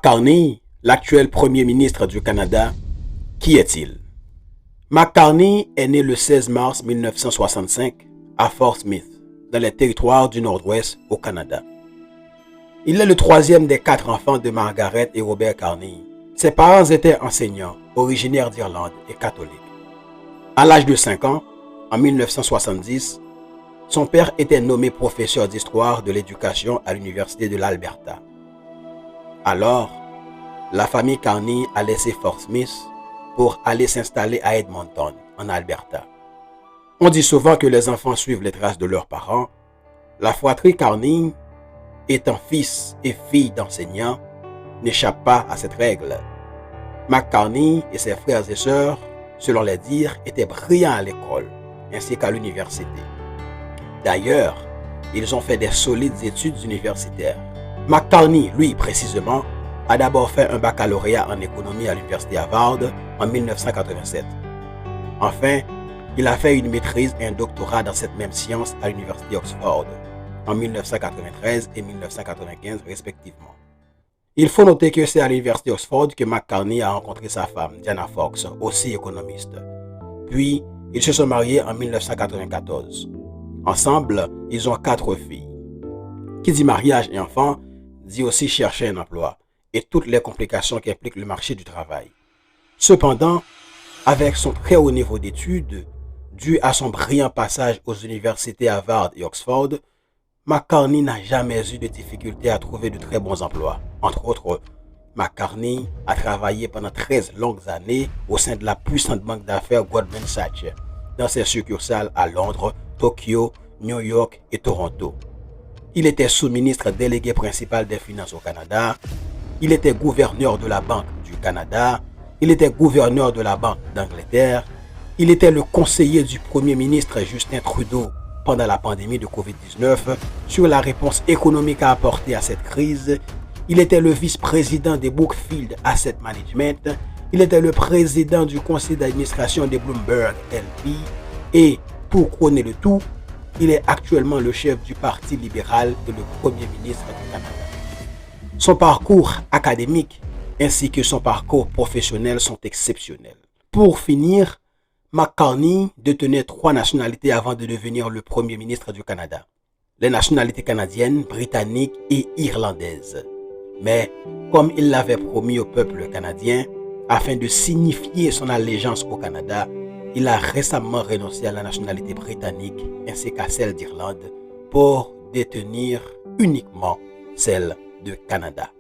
Carney, l'actuel Premier ministre du Canada, qui est-il? Carney est né le 16 mars 1965 à Fort Smith, dans les territoires du Nord-Ouest au Canada. Il est le troisième des 4 enfants de Margaret et Robert Carney. Ses parents étaient enseignants, originaires d'Irlande et catholiques. À l'âge de 5 ans, en 1970, son père était nommé professeur d'histoire de l'éducation à l'Université de l'Alberta. Alors, la famille Carney a laissé Fort Smith pour aller s'installer à Edmonton, en Alberta. On dit souvent que les enfants suivent les traces de leurs parents. La fratrie Carney, étant fils et fille d'enseignants, n'échappe pas à cette règle. Carney et ses frères et sœurs, selon les dires, étaient brillants à l'école, ainsi qu'à l'université. D'ailleurs, ils ont fait des solides études universitaires. Carney, lui précisément, a d'abord fait un baccalauréat en économie à l'université Harvard en 1987. Enfin, il a fait une maîtrise et un doctorat dans cette même science à l'université Oxford en 1993 et 1995 respectivement. Il faut noter que c'est à l'université Oxford que Carney a rencontré sa femme, Diana Fox, aussi économiste. Puis, ils se sont mariés en 1994. Ensemble, ils ont 4 filles. Qui dit mariage et enfants, dit aussi chercher un emploi et toutes les complications qu'implique le marché du travail. Cependant, avec son très haut niveau d'études, dû à son brillant passage aux universités Harvard et Oxford, Carney n'a jamais eu de difficulté à trouver de très bons emplois. Entre autres, Carney a travaillé pendant 13 longues années au sein de la puissante banque d'affaires Goldman Sachs, dans ses succursales à Londres, Tokyo, New York et Toronto. Il était sous-ministre délégué principal des Finances au Canada. Il était gouverneur de la Banque du Canada. Il était gouverneur de la Banque d'Angleterre. Il était le conseiller du Premier ministre Justin Trudeau pendant la pandémie de COVID-19 sur la réponse économique à apporter à cette crise. Il était le vice-président de Brookfield Asset Management. Il était le président du conseil d'administration de Bloomberg LP. Et, pour couronner le tout, il est actuellement le chef du Parti libéral et le Premier ministre du Canada. Son parcours académique ainsi que son parcours professionnel sont exceptionnels. Pour finir, Carney détenait 3 nationalités avant de devenir le Premier ministre du Canada. Les nationalités canadiennes, britanniques et irlandaises. Mais, comme il l'avait promis au peuple canadien, afin de signifier son allégeance au Canada, il a récemment renoncé à la nationalité britannique ainsi qu'à celle d'Irlande pour détenir uniquement celle de Canada.